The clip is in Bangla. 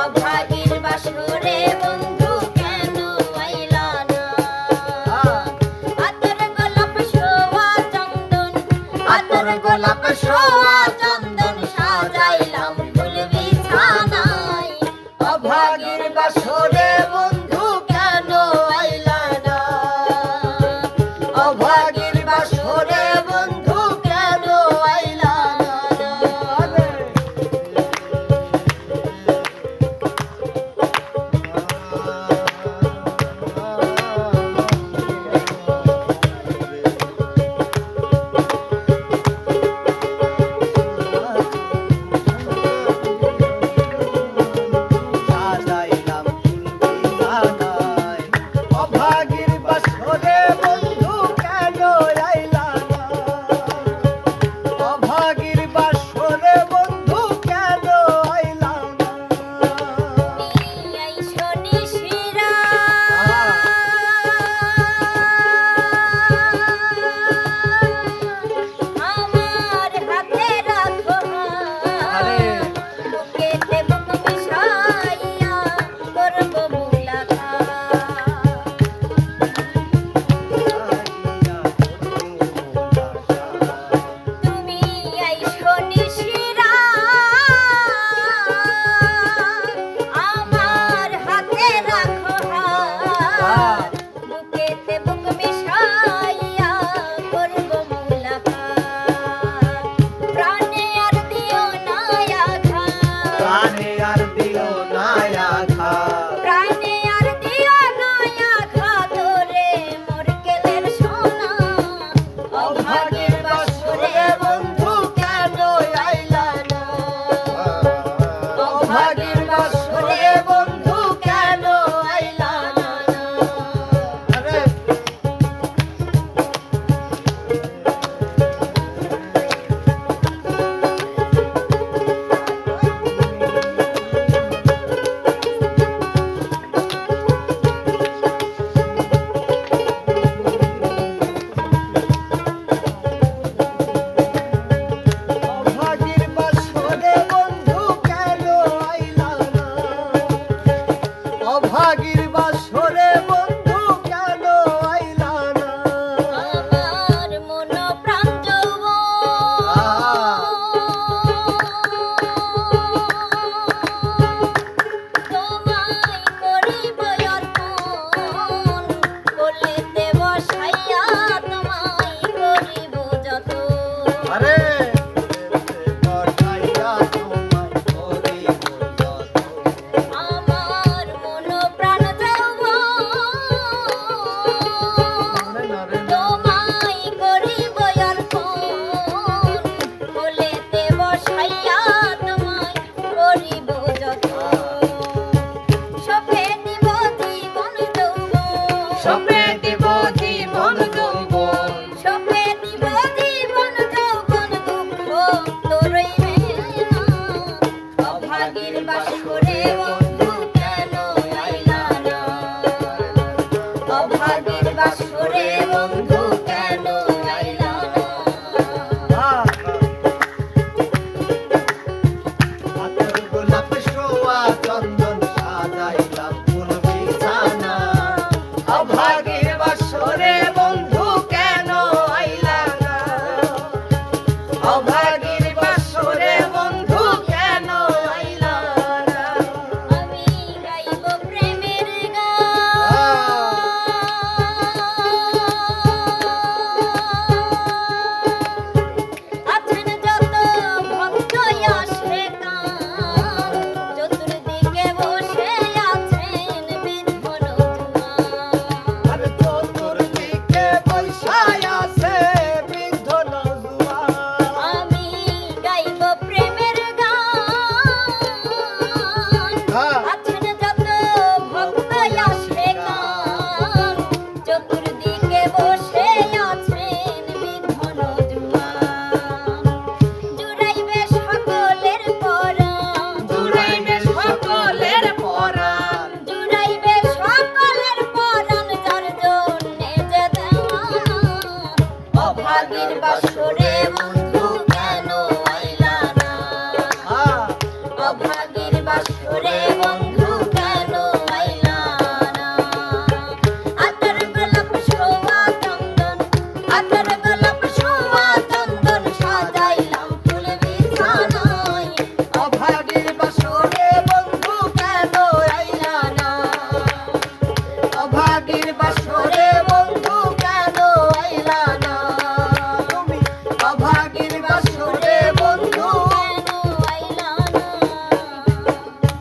অভাগীর বাসরে বন্ধু কেন আইলা না আতর গোলাপ শোভা চন্দন আতর গোলাপ শোভা চন্দন সাজাইলাম ফুল বিছানায় অভাগীর বাসরে বন্ধু কেন আইলা না অভাগীর বাসরে বন্ধু কেন আইলা না অভাগীর বাসরে বন্ধু কেন আইলা না আমার মন প্রাণ তোমায় করিব অর্পণ বলেতে বসাইয়া তোমায় করিব যতন আরে আমার মন প্রাণ তোমায় করিব অর্পণ বলেতে বসাইয়া তোমায় করিব যতন সপে দিব জীবন যৌবন সপে দিব জীবন যৌবন সপে দিব জীবন যৌবন দুঃখ তোরই মেলা অভাগীর বাসরে বন্ধু কেন আইলা না অভাগীর বাসরে বন্ধু কেন আইলা না আতর গোলাপ শোভা চন্দন সাজাইলাম ফুল বিছানা অভাগীর বাসরে বন্ধু কেন আইলা না অভাগীর বাসরে বন্ধু কেন আইলা না রাগীর বাসরে